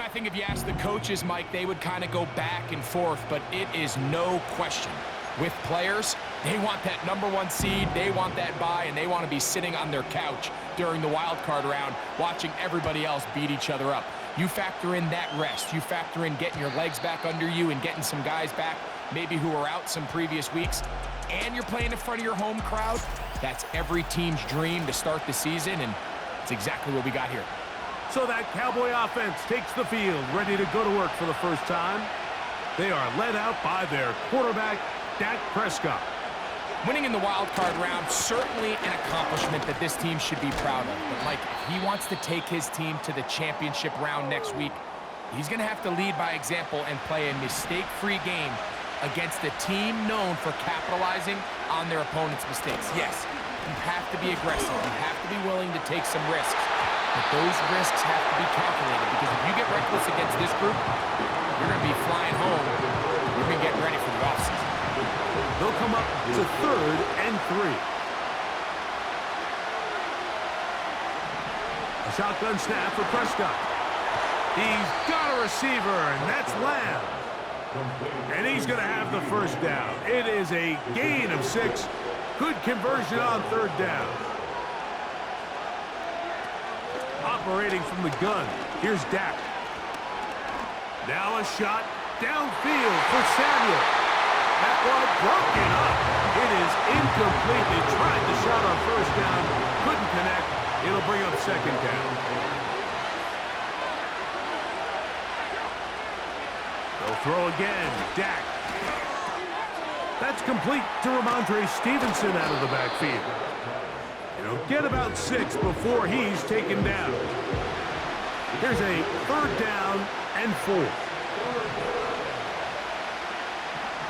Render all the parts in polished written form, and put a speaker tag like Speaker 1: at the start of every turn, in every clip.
Speaker 1: I think if you ask the coaches, Mike, they would kind of go back and forth, but it is no question. With players, they want that #1 seed, they want that bye, and they want to be sitting on their couch during the wild card round watching everybody else beat each other up. You factor in that rest. You factor in getting your legs back under you and getting some guys back, maybe who were out some previous weeks, and you're playing in front of your home crowd. That's every team's dream to start the season, and it's exactly what we got here.
Speaker 2: So that Cowboy offense takes the field, ready to go to work for the first time. They are led out by their quarterback, Dak Prescott.
Speaker 1: Winning in the wild card round, certainly an accomplishment that this team should be proud of. But Mike, if he wants to take his team to the championship round next week, he's going to have to lead by example and play a mistake-free game against a team known for capitalizing on their opponent's mistakes. Yes, you have to be aggressive. You have to be willing to take some risks. But those risks have to be calculated, because if you get reckless against this group, you're going to be flying home. You're going to get ready for the offseason.
Speaker 2: They'll come up to 3rd and 3. A shotgun snap for Prescott. He's got a receiver, and that's Lamb. And he's going to have the first down. It is a gain of 6. Good conversion on 3rd down. Operating from the gun, here's Dak. Now a shot downfield for Samuel. That ball broken up. It is incomplete. They tried the shot on 1st down, couldn't connect. It'll bring up 2nd down. They'll throw again. Dak. That's complete to Ramondre Stevenson out of the backfield. He'll get about 6 before he's taken down. Here's a 3rd down and 4.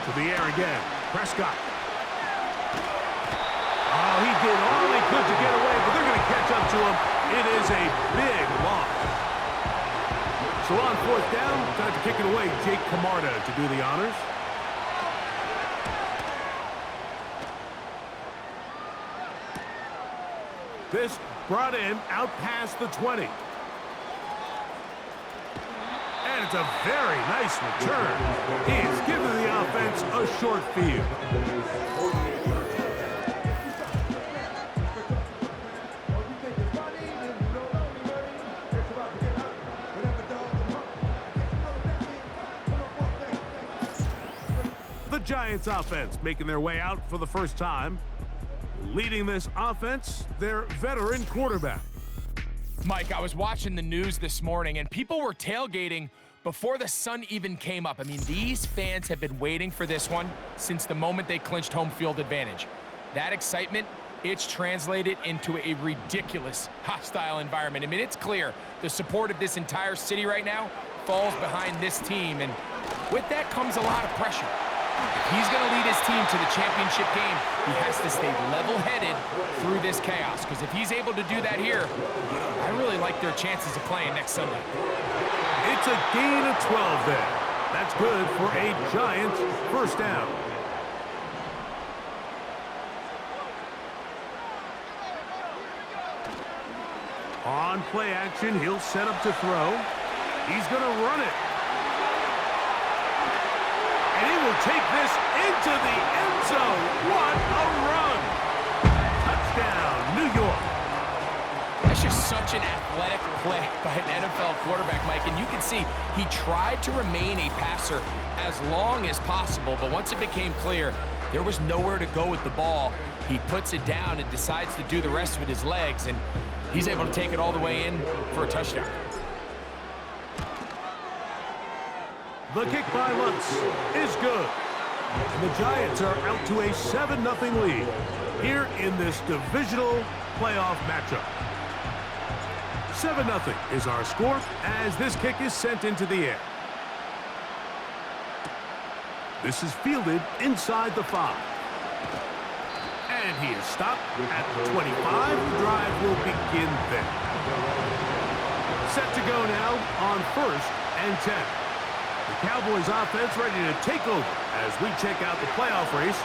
Speaker 2: To the air again. Prescott. Oh, he did all he could to get away, but they're going to catch up to him. It is a big loss. So on 4th down, time to kick it away. Jake Camarda to do the honors. This brought in out past the 20. And it's a very nice return. He is giving the offense a short field. The Giants offense making their way out for the first time. Leading this offense, their veteran quarterback.
Speaker 1: Mike, I was watching the news this morning, and people were tailgating before the sun even came up. I mean, these fans have been waiting for this one since the moment they clinched home field advantage. That excitement, it's translated into a ridiculous, hostile environment. I mean, it's clear the support of this entire city right now falls behind this team, and with that comes a lot of pressure. If he's going to lead his team to the championship game, he has to stay level-headed through this chaos, because if he's able to do that here, I really like their chances of playing next Sunday.
Speaker 2: It's a gain of 12 there. That's good for a Giants first down. On play action, he'll set up to throw. He's going to run it. And he will take this into the end zone. What a run! Touchdown, New York.
Speaker 1: That's just such an athletic play by an NFL quarterback, Mike. And you can see he tried to remain a passer as long as possible, but once it became clear there was nowhere to go with the ball, he puts it down and decides to do the rest with his legs, and he's able to take it all the way in for a touchdown.
Speaker 2: The kick by Lutz is good. And the Giants are out to a 7-0 lead here in this divisional playoff matchup. 7-0 is our score as this kick is sent into the air. This is fielded inside the 5. And he is stopped at the 25. The drive will begin there. Set to go now on 1st and 10. The Cowboys offense ready to take over as we check out the playoff race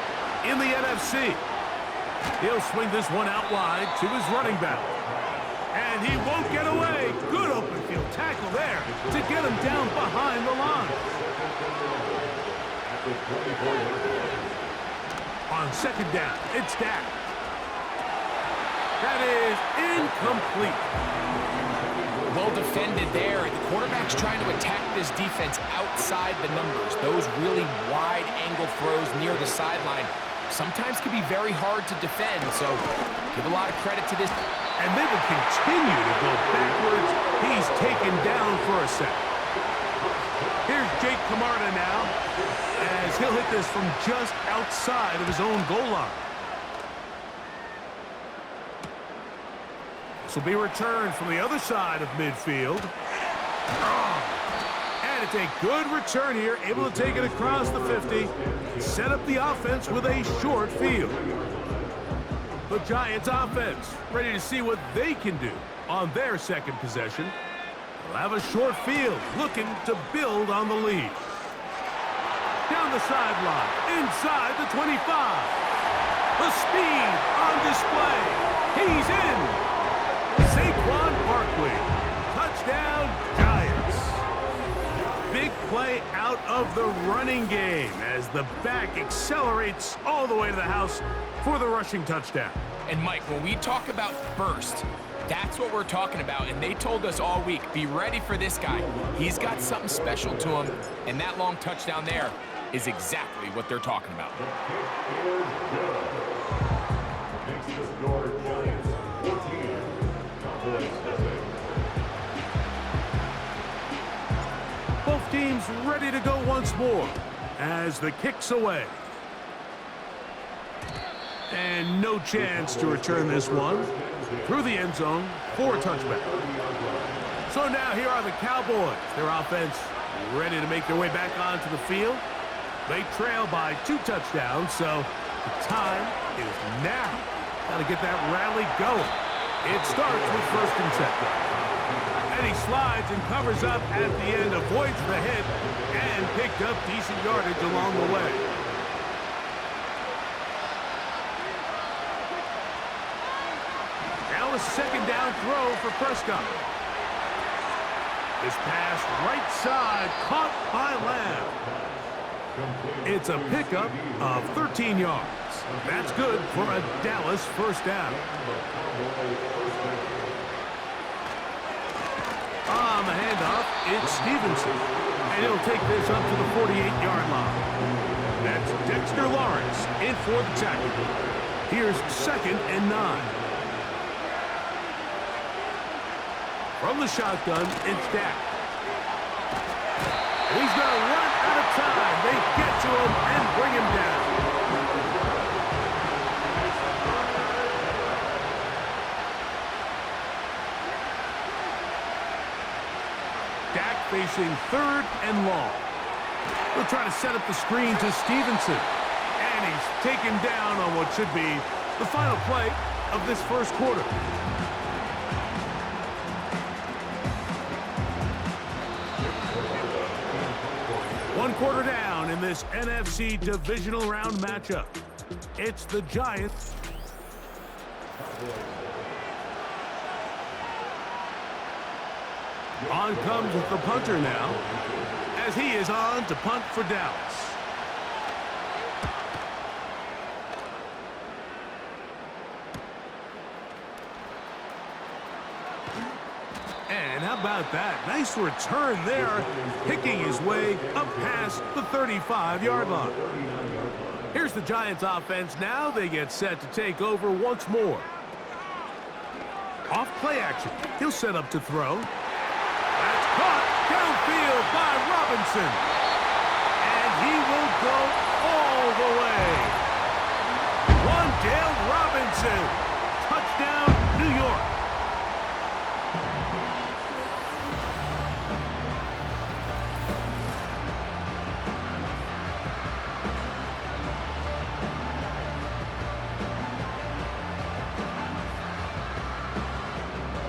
Speaker 2: in the NFC. He'll swing this one out wide to his running back. And he won't get away. Good open field tackle there to get him down behind the line. On second down, it's Dak. That is incomplete.
Speaker 1: Well defended there. The quarterback's trying to attack this defense outside the numbers. Those really wide angle throws near the sideline sometimes can be very hard to defend, so give a lot of credit to this.
Speaker 2: And they will continue to go backwards. He's taken down for a sack. Here's Jake Camarda now, as he'll hit this from just outside of his own goal line. This will be returned from the other side of midfield. And it's a good return here, able to take it across the 50. Set up the offense with a short field. The Giants offense ready to see what they can do on their second possession. They'll have a short field, looking to build on the lead. Down the sideline, inside the 25. The speed on display. He's in. Saquon Barkley, touchdown Giants. Big play out of the running game as the back accelerates all the way to the house for the rushing touchdown.
Speaker 1: And Mike, when we talk about burst, that's what we're talking about, and they told us all week, be ready for this guy. He's got something special to him, and that long touchdown there is exactly what they're talking about.
Speaker 2: Both teams ready to go once more as the kick's away. And no chance to return this one through the end zone for a touchback. So now here are the Cowboys. Their offense ready to make their way back onto the field. They trail by 2 touchdowns, so the time is now. Got to get that rally going. It starts with 1st and 10. And he slides and covers up at the end, avoids the hit, and picked up decent yardage along the way. Now a 2nd down throw for Prescott. This pass right side, caught by Lamb. It's a pickup of 13 yards. That's good for a Dallas 1st down. On the handoff, it's Stevenson. And he'll take this up to the 48-yard line. That's Dexter Lawrence in for the tackle. Here's 2nd and 9. From the shotgun, it's Dak. He's going to run out of time. They get to him and bring him down. Dak facing 3rd and long. They'll try to set up the screen to Stevenson. And he's taken down on what should be the final play of this 1st quarter. One quarter down in this NFC divisional round matchup. It's the Giants. On comes the punter now, as he is on to punt for Dallas. And how about that? Nice return there, picking his way up past the 35-yard line. Here's the Giants offense now. They get set to take over once more. Off play action. He'll set up to throw. That's caught downfield by Robinson. And he will go all the way. Wan'Dale Robinson. Touchdown, New York.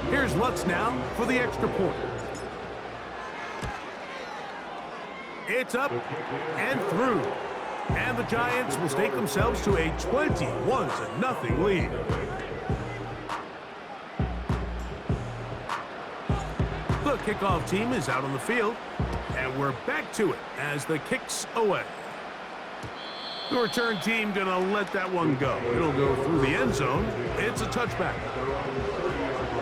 Speaker 2: Here's Lutz now for the extra point. It's up and through. And the Giants will stake themselves to a 21-0 lead. kickoff team is out on the field, and we're back to it as the kick's away. The return team gonna let that one go. It'll go through the end zone. It's a touchback.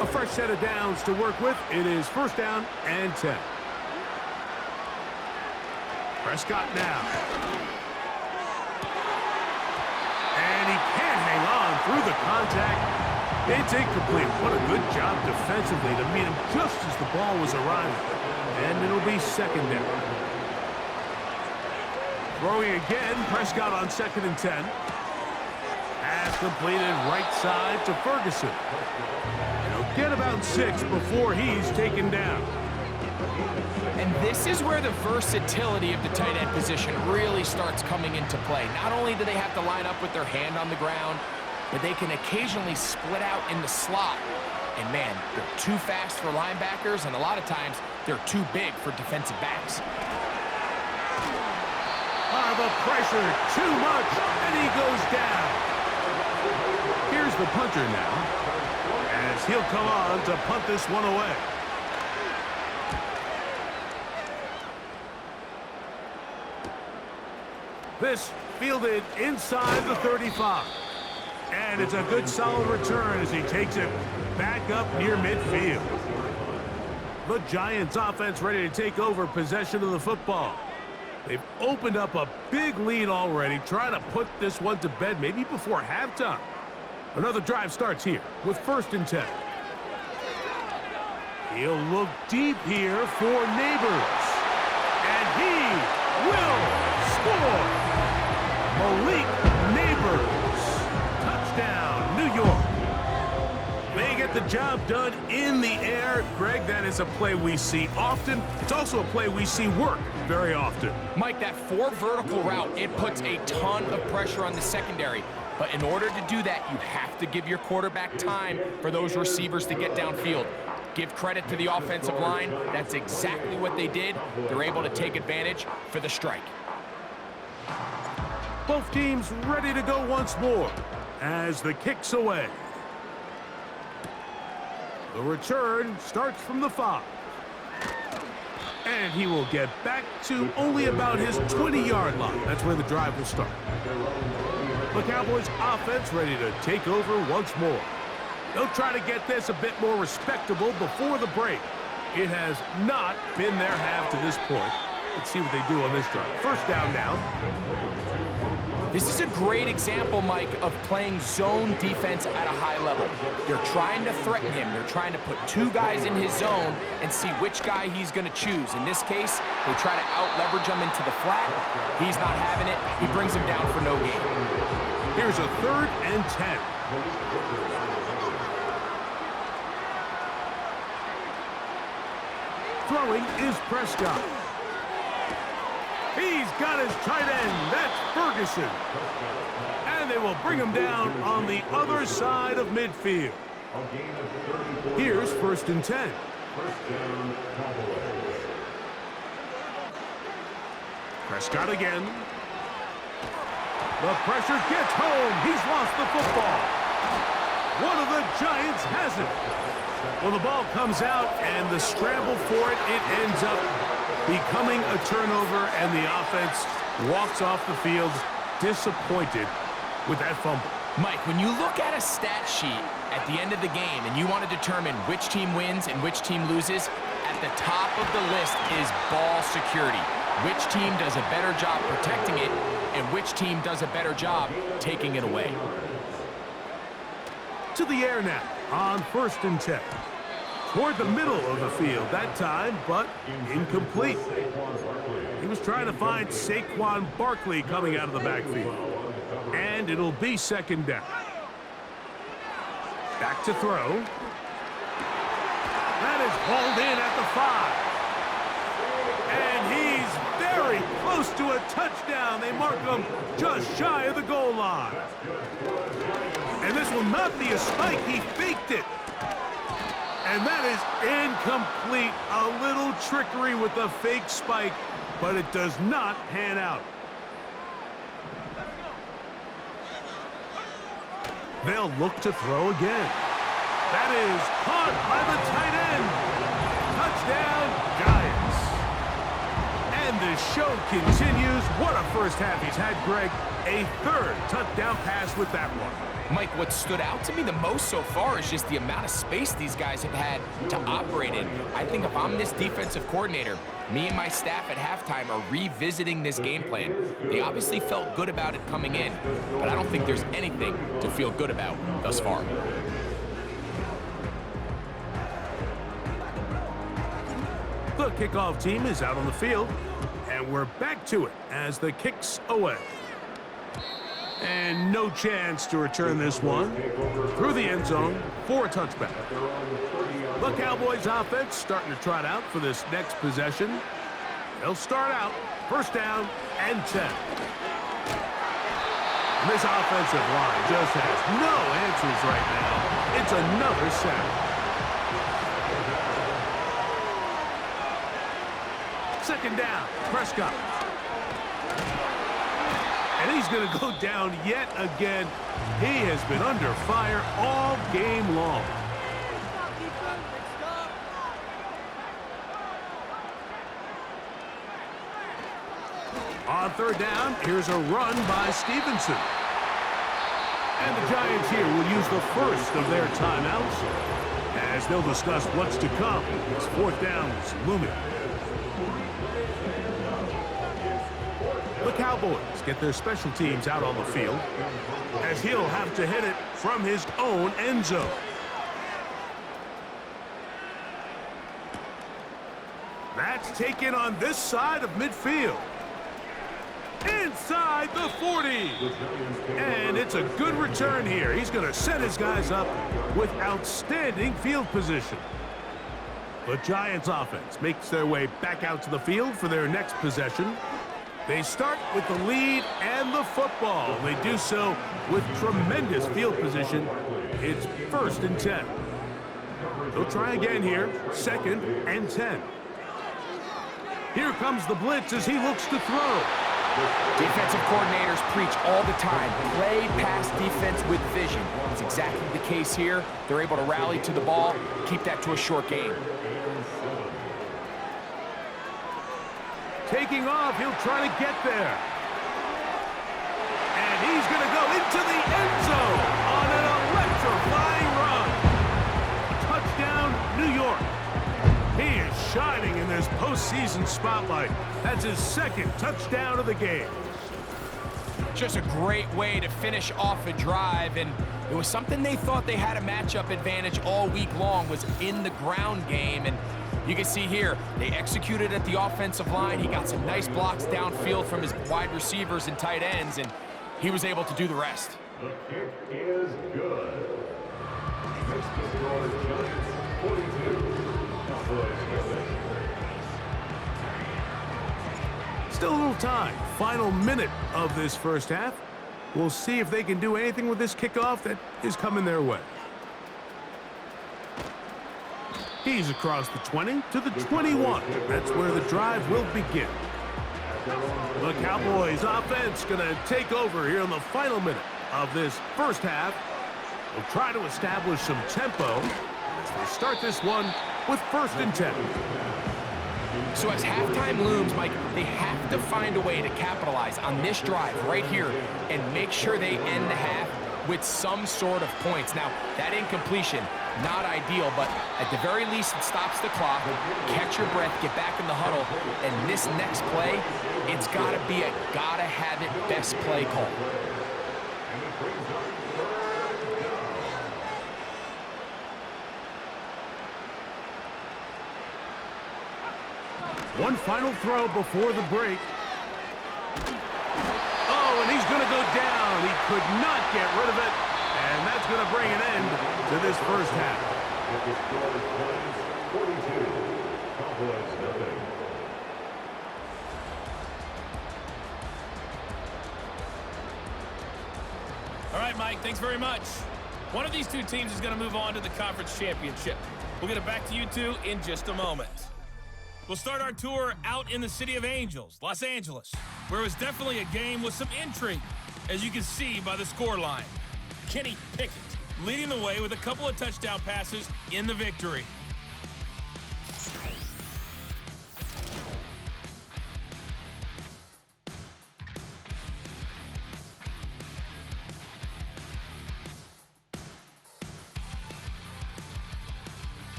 Speaker 2: A fresh set of downs to work with. It is first down and 10. Prescott now. And he can't hang on through the contact. It's incomplete. What a good job defensively to meet him just as the ball was arriving. And it'll be second down. Throwing again, Prescott on 2nd and 10. Pass completed right side to Ferguson. And he'll get about 6 before he's taken down.
Speaker 1: And this is where the versatility of the tight end position really starts coming into play. Not only do they have to line up with their hand on the ground, but they can occasionally split out in the slot. And man, they're too fast for linebackers, and a lot of times they're too big for defensive backs.
Speaker 2: The pressure, too much, and he goes down. Here's the punter now, as he'll come on to punt this one away. This fielded inside the 35. And it's a good solid return as he takes it back up near midfield. The Giants offense ready to take over possession of the football. They've opened up a big lead already, trying to put this one to bed maybe before halftime. Another drive starts here with 1st and 10. He'll look deep here for Neighbors. And he will score. Malik Neighbors. Touchdown, New York. They get the job done in the air. Greg, that is a play we see often. It's also a play we see work very often.
Speaker 1: Mike, that 4 vertical route, it puts a ton of pressure on the secondary. But in order to do that, you have to give your quarterback time for those receivers to get downfield. Give credit to the offensive line. That's exactly what they did. They're able to take advantage for the strike.
Speaker 2: Both teams ready to go once more as the kick's away. The return starts from the 5. And he will get back to only about his 20-yard line. That's where the drive will start. The Cowboys offense ready to take over once more. They'll try to get this a bit more respectable before the break. It has not been their half to this point. Let's see what they do on this drive. First down now.
Speaker 1: This is a great example, Mike, of playing zone defense at a high level. They're trying to threaten him. They're trying to put 2 guys in his zone and see which guy he's going to choose. In this case, they try to out-leverage him into the flat. He's not having it. He brings him down for no gain.
Speaker 2: Here's a 3rd and 10. Throwing is Prescott. He's got his tight end. That's Ferguson. And they will bring him down on the other side of midfield. Here's 1st and 10. Prescott again. The pressure gets home. He's lost the football. One of the Giants has it. Well, the ball comes out, and the scramble for it, it ends up becoming a turnover, and the offense walks off the field disappointed with that fumble.
Speaker 1: Mike, when you look at a stat sheet at the end of the game and you want to determine which team wins and which team loses, at the top of the list is ball security. Which team does a better job protecting it and which team does a better job taking it away.
Speaker 2: To the air now on 1st and 10. Toward the middle of the field that time, but incomplete. He was trying to find Saquon Barkley coming out of the backfield. And it'll be 2nd down. Back to throw. That is hauled in at the 5. And he's very close to a touchdown. They mark him just shy of the goal line. And this will not be a spike. He faked it. And that is incomplete. A little trickery with the fake spike, but it does not pan out. They'll look to throw again. That is caught by the tight end. Touchdown. the show continues. What a first half he's had, Greg. A third touchdown pass with that one.
Speaker 1: Mike, what stood out to me the most so far is just the amount of space these guys have had to operate in. I think if I'm this defensive coordinator, me and my staff at halftime are revisiting this game plan. They obviously felt good about it coming in, but I don't think there's anything to feel good about thus far.
Speaker 2: The kickoff team is out on the field, and we're back to it as the kick's away. And no chance to return this one through the end zone for a touchback. The Cowboys offense starting to trot out for this next possession. They'll start out first down and 10. And this offensive line just has no answers right now. It's another sack. Second down, Prescott. And he's going to go down yet again. He has been under fire all game long. On third down, here's a run by Stevenson. And the Giants here will use the first of their timeouts as they'll discuss what's to come. This fourth down is looming. The Cowboys get their special teams out on the field as he'll have to hit it from his own end zone. That's taken on this side of midfield. Inside the 40. And it's a good return here. He's going to set his guys up with outstanding field position. The Giants offense makes their way back out to the field for their next possession. They start with the lead and the football. They do so with tremendous field position. It's first and 10. They'll try again here, second and 10. Here comes the blitz as he looks to throw.
Speaker 1: Defensive coordinators preach all the time, play pass defense with vision. It's exactly the case here. They're able to rally to the ball, keep that to a short game.
Speaker 2: Taking off, he'll try to get there. And he's going to go into the end zone on an electrifying run. Touchdown, New York. He is shining in this postseason spotlight. That's his second touchdown of the game.
Speaker 1: Just a great way to finish off a drive, and it was something they thought they had a matchup advantage all week long, was in the ground game. And you can see here, they executed at the offensive line. He got some nice blocks downfield from his wide receivers and tight ends, and he was able to do the rest.
Speaker 3: The kick is good. Makes the score Giants 42. Cowboys nothing.
Speaker 2: Still a little time. Final minute of this first half. We'll see if they can do anything with this kickoff that is coming their way. He's across the 20 to the 21. That's where the drive will begin. The Cowboys offense going to take over here in the final minute of this first half. They'll try to establish some tempo as they start this one with first and 10.
Speaker 1: So as halftime looms, Mike, they have to find a way to capitalize on this drive right here and make sure they end the half with some sort of points. Now, that incompletion, not ideal, but at the very least, it stops the clock. Catch your breath, get back in the huddle, and this next play, it's got to be a gotta-have-it best play call.
Speaker 2: One final throw before the break. Oh, and he's going to go down. He could not get rid of it. And that's going to bring an end to this first half.
Speaker 3: The score Giants 42. Cowboys nothing.
Speaker 4: All right, Mike, thanks very much. One of these two teams is going to move on to the conference championship. We'll get it back to you two in just a moment. We'll start our tour out in the City of Angels, Los Angeles, where it was definitely a game with some intrigue, as you can see by the scoreline. Kenny Pickett leading the way with a couple of touchdown passes in the victory.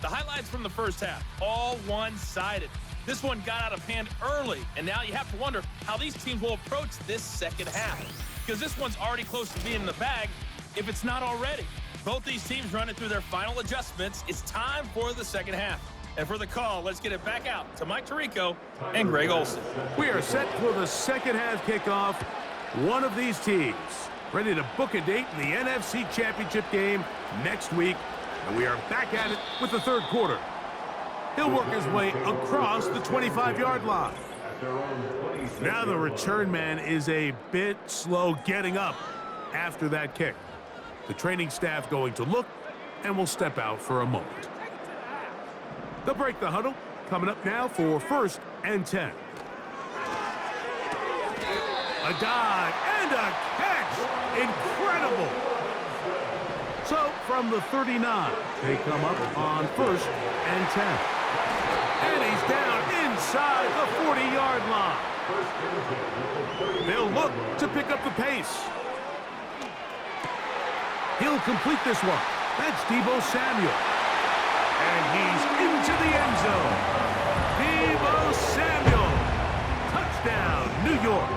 Speaker 4: The highlights from the first half, all one-sided. This one got out of hand early, and now you have to wonder how these teams will approach this second half. Because this one's already close to being in the bag, if it's not already. Both these teams running through their final adjustments. It's time for the second half. And for the call, let's get it back out to Mike Tirico and Greg Olson.
Speaker 2: We are set for the second half kickoff. One of these teams ready to book a date in the NFC Championship game next week. And we are back at it with the third quarter. He'll work his way across the 25-yard line. Now the return man is a bit slow getting up after that kick. The training staff going to look and will step out for a moment. They'll break the huddle. Coming up now for 1st and 10. A dive and a catch. Incredible. So from the 39, they come up on 1st and 10. And he's down inside the 40-yard line. They'll look to pick up the pace. He'll complete this one. That's Deebo Samuel. And he's into the end zone. Deebo Samuel. Touchdown, New York.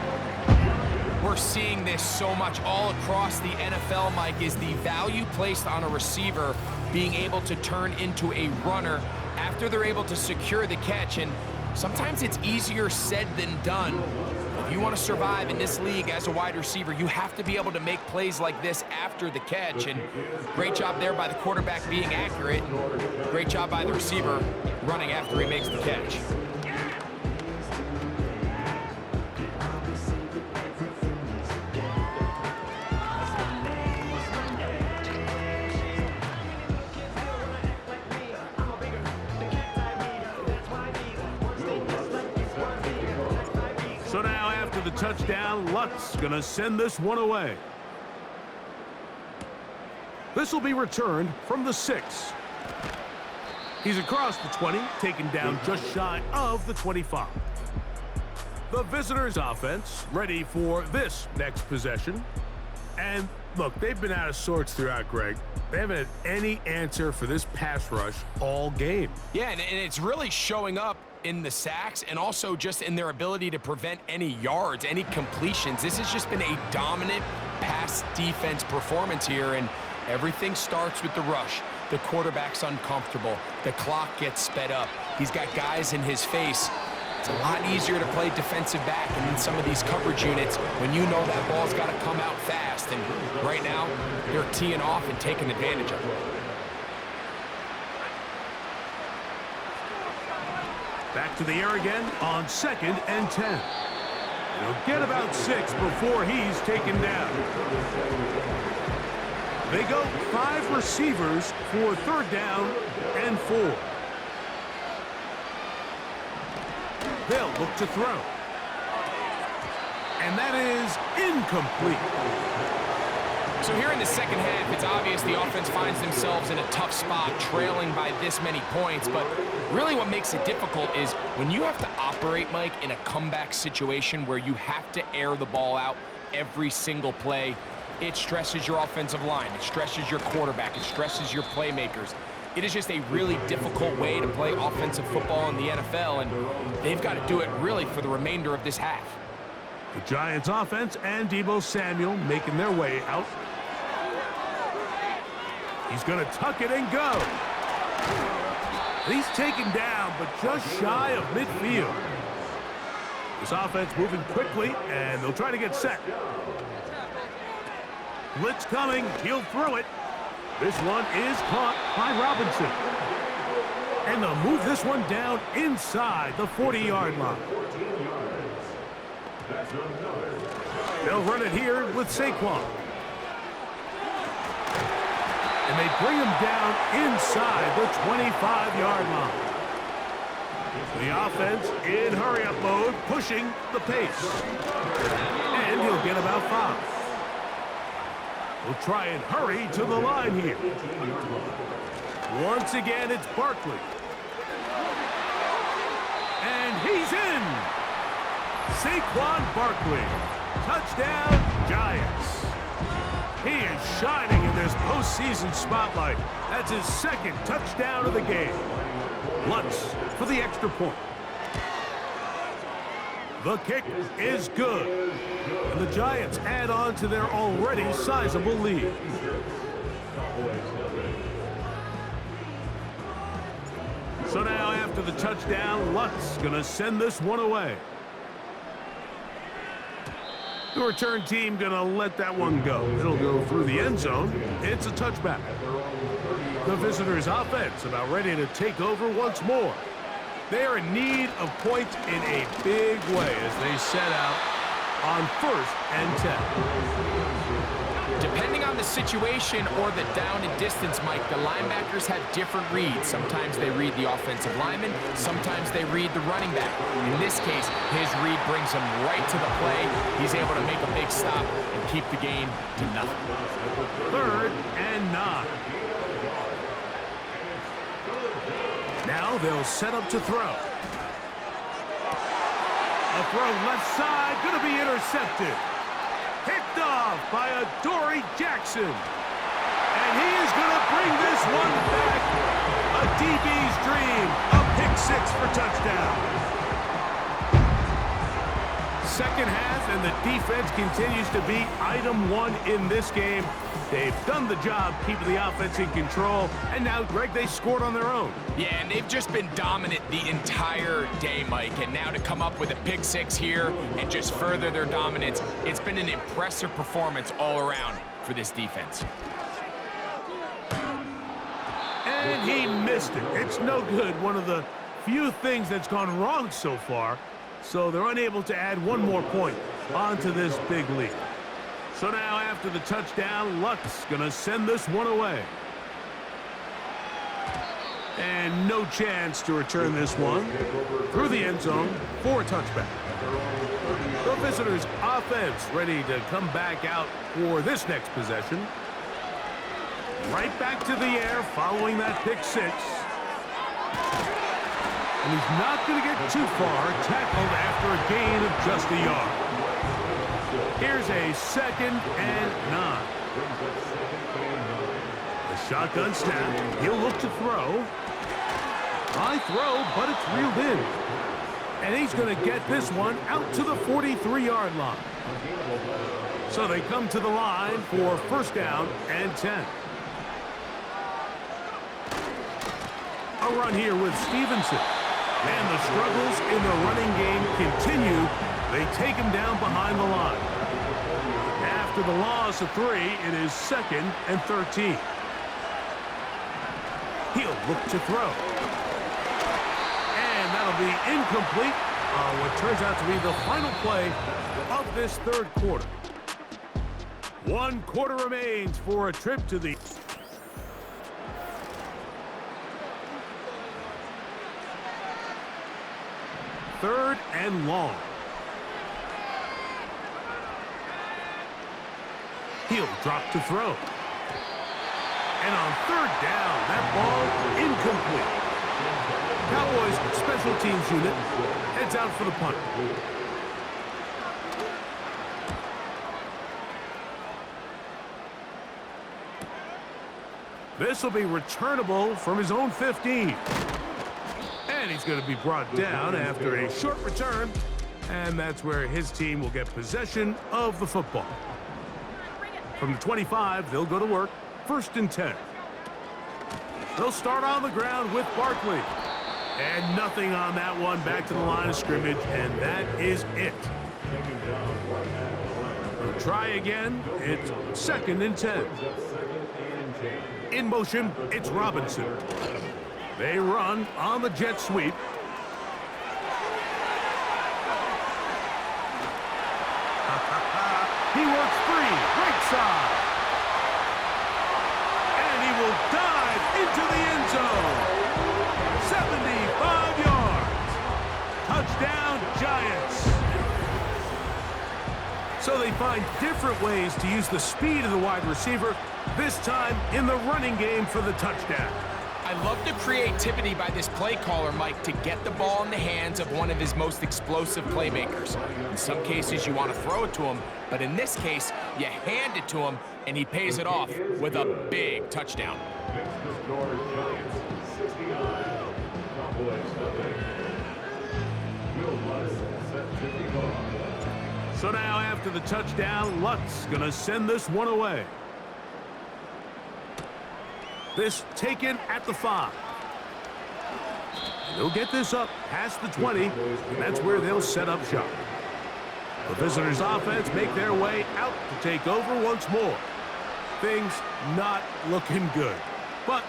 Speaker 1: We're seeing this so much all across the NFL, Mike, is the value placed on a receiver being able to turn into a runner after they're able to secure the catch. And sometimes it's easier said than done. If you want to survive in this league as a wide receiver, you have to be able to make plays like this after the catch. And great job there by the quarterback being accurate. Great job by the receiver running after he makes the catch.
Speaker 2: So now after the touchdown, Luck's going to send this one away. This will be returned from the 6. He's across the 20, taken down just shy of the 25. The visitors' offense ready for this next possession. And look, they've been out of sorts throughout, Greg. They haven't had any answer for this pass rush all game.
Speaker 1: Yeah, and it's really showing up in the sacks and also just in their ability to prevent any yards, any completions. This has just been a dominant pass defense performance here, and everything starts with the rush. The quarterback's uncomfortable. The clock gets sped up. He's got guys in his face. It's a lot easier to play defensive back and in some of these coverage units when you know that ball's got to come out fast. And right now, they're teeing off and taking advantage of it.
Speaker 2: Back to the air again on 2nd and 10. He'll get about 6 before he's taken down. They go 5 receivers for 3rd down and 4. They'll look to throw. And that is incomplete.
Speaker 1: So here in the second half, it's obvious the offense finds themselves in a tough spot, trailing by this many points. But really what makes it difficult is when you have to operate, Mike, in a comeback situation where you have to air the ball out every single play, it stresses your offensive line. It stresses your quarterback. It stresses your playmakers. It is just a really difficult way to play offensive football in the NFL, and they've got to do it really for the remainder of this half.
Speaker 2: The Giants offense and Deebo Samuel making their way out. He's going to tuck it and go. He's taken down, but just shy of midfield. This offense moving quickly, and they'll try to get set. Blitz coming. He'll throw it. This one is caught by Robinson. And they'll move this one down inside the 40-yard line. They'll run it here with Saquon. And they bring him down inside the 25-yard line. The offense in hurry-up mode, pushing the pace. And he'll get about 5. We'll try and hurry to the line here. Once again, it's Barkley. And he's in. Saquon Barkley. Touchdown, Giants. He is shining in this postseason spotlight. That's his second touchdown of the game. Lutz for the extra point. The kick is good. And the Giants add on to their already sizable lead. So now after the touchdown, Lutz going to send this one away. The return team going to let that one go. It'll go through the end zone. It's a touchback. The visitors' offense about ready to take over once more. They are in need of points in a big way as they set out on 1st and 10.
Speaker 1: Depending on the situation or the down and distance, Mike, the linebackers have different reads. Sometimes they read the offensive lineman, sometimes they read the running back. In this case, his read brings him right to the play. He's able to make a big stop and keep the game to nothing.
Speaker 2: 3rd and 9. Now they'll set up to throw. A throw left side, going to be intercepted. Picked off by Adoree Jackson. And he is going to bring this one back. A DB's dream. A pick 6 for touchdown. Second half, and the defense continues to be item 1 in this game. They've done the job keeping the offense in control, and now, Greg, they scored on their own.
Speaker 1: Yeah, and they've just been dominant the entire day, Mike. And now to come up with a pick 6 here and just further their dominance, it's been an impressive performance all around for this defense.
Speaker 2: And he missed it. It's no good. One of the few things that's gone wrong so far. So they're unable to add one more point onto this big lead. So now after the touchdown, Lutz going to send this one away. And no chance to return this one through the end zone for a touchback. The visitors' offense ready to come back out for this next possession. Right back to the air following that pick 6. And he's not going to get too far, tackled after a gain of just a yard. Here's a 2nd and 9. The shotgun snap. He'll look to throw. High throw, but it's reeled in. And he's going to get this one out to the 43-yard line. So they come to the line for 1st down and 10. A run here with Stevenson. And the struggles in the running game continue. They take him down behind the line. After the loss of 3, it is 2nd and 13. He'll look to throw. And that'll be incomplete on what turns out to be the final play of this 3rd quarter. 1 quarter remains for a trip to the... Third and long. He'll drop to throw. And on 3rd down, that ball incomplete. Cowboys special teams unit heads out for the punt. This will be returnable from his own 15. And he's going to be brought down after a short return. And that's where his team will get possession of the football. From the 25, they'll go to work. 1st and 10. They'll start on the ground with Barkley. And nothing on that one. Back to the line of scrimmage, and that is it. They'll try again. It's 2nd and 10. In motion, it's Robinson. They run on the jet sweep. He works free, right side. And he will dive into the end zone. 75 yards. Touchdown, Giants. So they find different ways to use the speed of the wide receiver, this time in the running game for the touchdown.
Speaker 1: I I love the creativity by this play caller, Mike, to get the ball in the hands of one of his most explosive playmakers. In some cases, you want to throw it to him, but in this case, you hand it to him, and he pays it off with a big touchdown.
Speaker 3: Makes the score Giants 69. Cowboys nothing. Will Lutz set to kick off.
Speaker 2: So now after the touchdown, Lutz going to send this one away. This taken at the 5. They'll get this up past the 20, and that's where they'll set up shop. The visitors' offense make their way out to take over once more. Things not looking good. But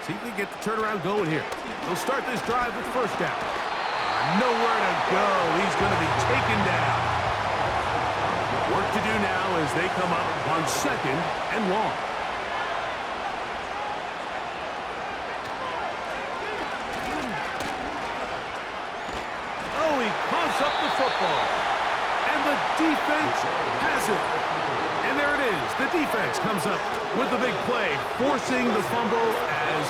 Speaker 2: see if they get the turnaround going here. They'll start this drive with first down. Nowhere to go. He's going to be taken down. Work to do now as they come up on 2nd and long. Up the football, and the defense has it. And there it is. The defense comes up with the big play, forcing the fumble as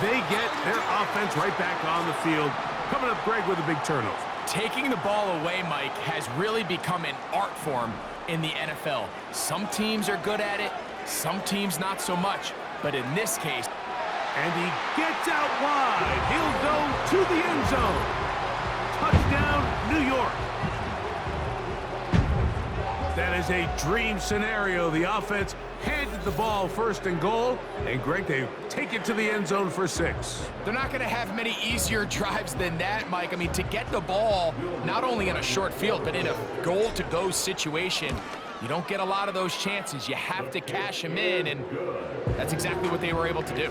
Speaker 2: they get their offense right back on the field. Coming up, Greg, with a big turnover.
Speaker 1: Taking the ball away, Mike, has really become an art form in the NFL. Some teams are good at it, some teams not so much. But in this case,
Speaker 2: and he gets out wide. He'll go to the end zone. Touchdown, New York. That is a dream scenario. The offense handed the ball 1st and goal, and Greg, they take it to the end zone for 6.
Speaker 1: They're not going to have many easier drives than that, Mike. I mean, to get the ball not only in a short field, but in a goal-to-go situation, you don't get a lot of those chances. You have to cash them in, and that's exactly what they were able to do.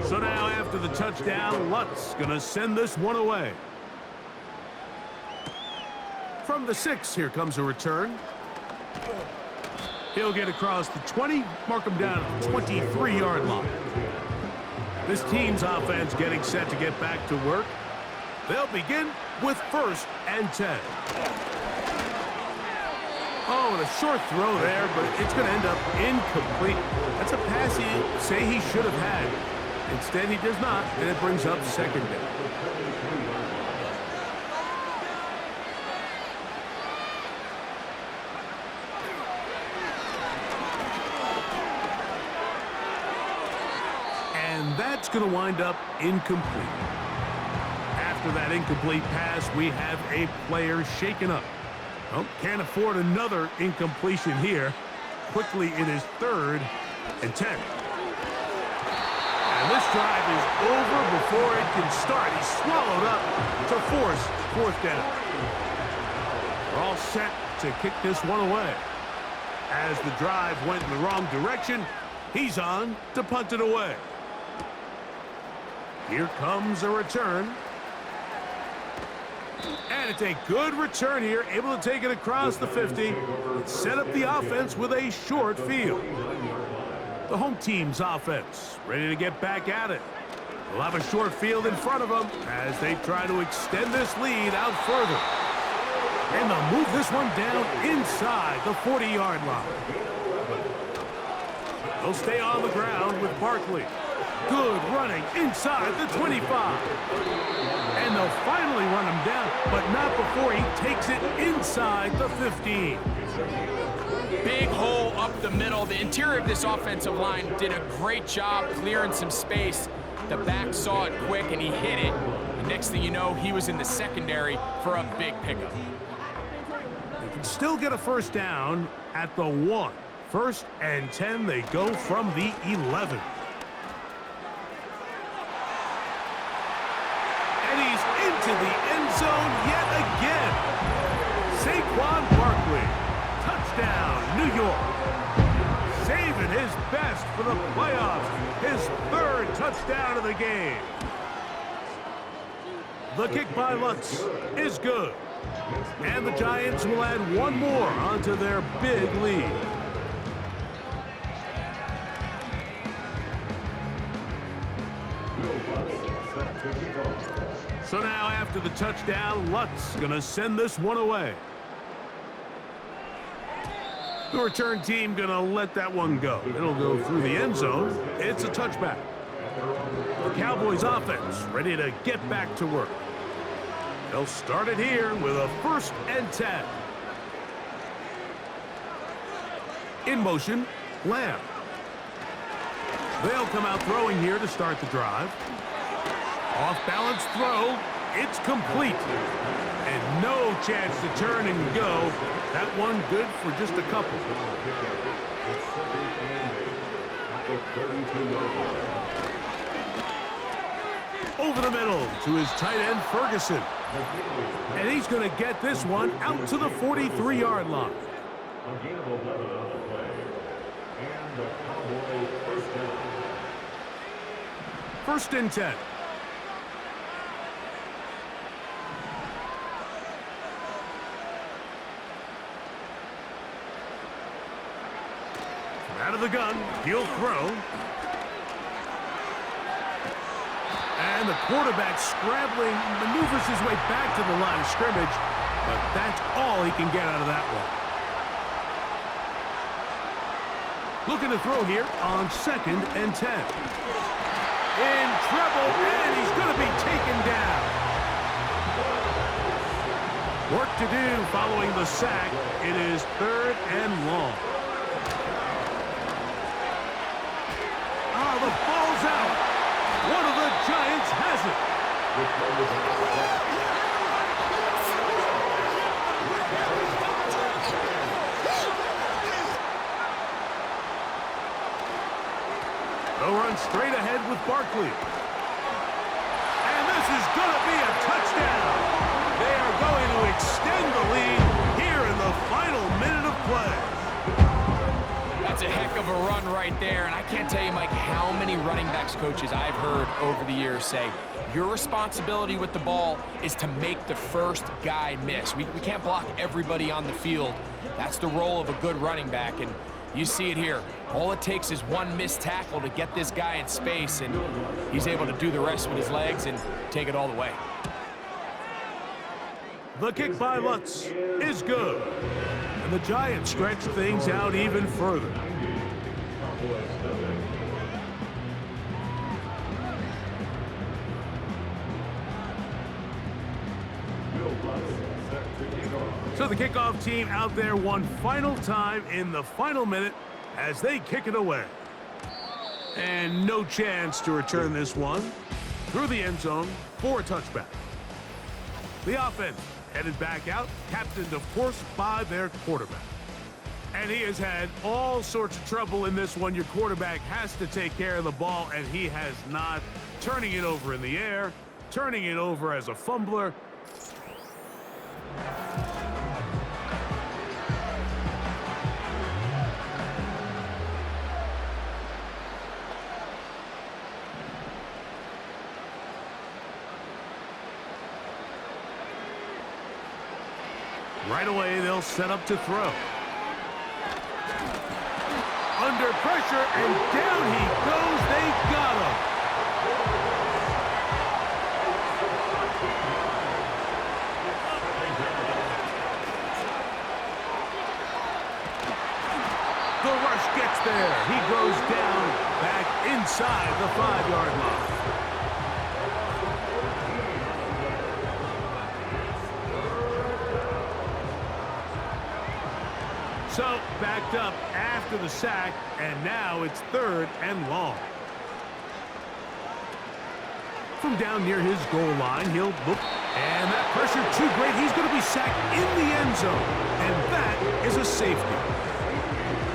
Speaker 2: So now after the touchdown, Lutz going to send this one away. From the 6, here comes a return. He'll get across the 20, mark him down at the 23-yard line. This team's offense getting set to get back to work. They'll begin with 1st and 10. Oh, and a short throw there, but it's going to end up incomplete. That's a pass he say he should have had. Instead, he does not, and it brings up 2nd down. And that's going to wind up incomplete. After that incomplete pass, we have a player shaken up. Well, can't afford another incompletion here. Quickly, it is 3rd and 10. And this drive is over before it can start. He's swallowed up to force 4th down. We're all set to kick this one away. As the drive went in the wrong direction, he's on to punt it away. Here comes a return. And it's a good return here, able to take it across the 50 and set up the offense with a short field. The home team's offense ready to get back at it. They'll have a short field in front of them as they try to extend this lead out further. And they'll move this one down inside the 40-yard line. They'll stay on the ground with Barkley. Good running inside the 25. And they'll finally run him down, but not before he takes it inside the 15.
Speaker 1: Big hole up the middle. The interior of this offensive line did a great job clearing some space. The back saw it quick, and he hit it. The next thing you know, he was in the secondary for a big pickup.
Speaker 2: They can still get a 1st down at the 1. 1st and 10, they go from the 11. And he's into the end zone yet again. Saquon Barkley. Touchdown, New York. Saving his best for the playoffs. His 3rd touchdown of the game. The kick by Lutz is good. And the Giants will add one more onto their big lead. So now after the touchdown, Lutz going to send this one away. The return team gonna let that one go. It'll go through the end zone. It's a touchback. The Cowboys offense ready to get back to work. They'll start it here with a 1st and 10. In motion, Lamb. They'll come out throwing here to start the drive. Off-balance throw. It's complete. And no chance to turn and go. That one good for just a couple. Over the middle to his tight end, Ferguson. And he's going to get this one out to the 43-yard line.
Speaker 3: A gain of 11 on the play. And the Cowboys first down.
Speaker 2: 1st and 10. Out of the gun, he'll throw. And the quarterback scrambling, maneuvers his way back to the line of scrimmage, but that's all he can get out of that one. Looking to throw here on 2nd and 10. In trouble, and he's going to be taken down. Work to do following the sack. It is 3rd and long. The ball's out. One of the Giants has it. They'll run straight ahead with Barkley. And this is going to be a touchdown. They are going to extend the lead here in the final minute of play.
Speaker 1: That's a heck of a run right there, and I can't tell you, Mike, how many running backs coaches I've heard over the years say, your responsibility with the ball is to make the first guy miss. We can't block everybody on the field. That's the role of a good running back, and you see it here. All it takes is one missed tackle to get this guy in space, and he's able to do the rest with his legs and take it all the way.
Speaker 2: The kick by Lutz is good. And the Giants stretch things out even further. So the kickoff team out there one final time in the final minute as they kick it away. And no chance to return this one through the end zone for a touchback. The offense headed back out, captained, of course, by their quarterback. And he has had all sorts of trouble in this one. Your quarterback has to take care of the ball, and he has not. Turning it over in the air, turning it over as a fumbler. Right away, they'll set up to throw. Under pressure, and down he goes. They got him. The rush gets there. He goes down back inside the 5-yard line. So, backed up after the sack, and now it's 3rd and long. From down near his goal line, he'll look, and that pressure too great. He's going to be sacked in the end zone, and that is a safety.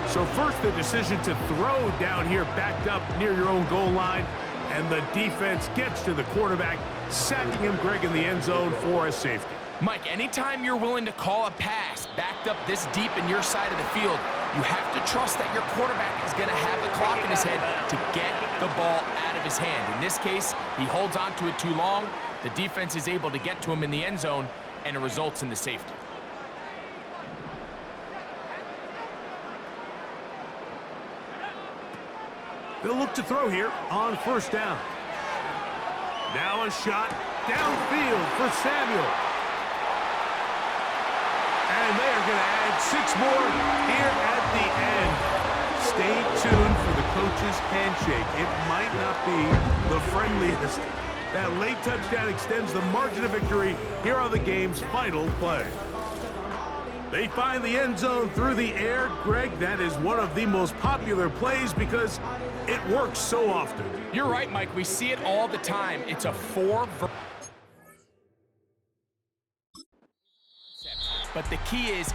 Speaker 2: So first, the decision to throw down here, backed up near your own goal line, and the defense gets to the quarterback, sacking him, Greg, in the end zone for a safety.
Speaker 1: Mike, anytime you're willing to call a pass backed up this deep in your side of the field, you have to trust that your quarterback is going to have the clock in his head to get the ball out of his hand. In this case, he holds on to it too long. The defense is able to get to him in the end zone, and it results in the safety.
Speaker 2: They'll look to throw here on 1st down. Now a shot downfield for Samuel. And they are going to add 6 more here at the end. Stay tuned for the coach's handshake. It might not be the friendliest. That late touchdown extends the margin of victory. Here are the game's final play. They find the end zone through the air. Greg, that is one of the most popular plays because it works so often.
Speaker 1: You're right, Mike. We see it all the time. It's a but the key is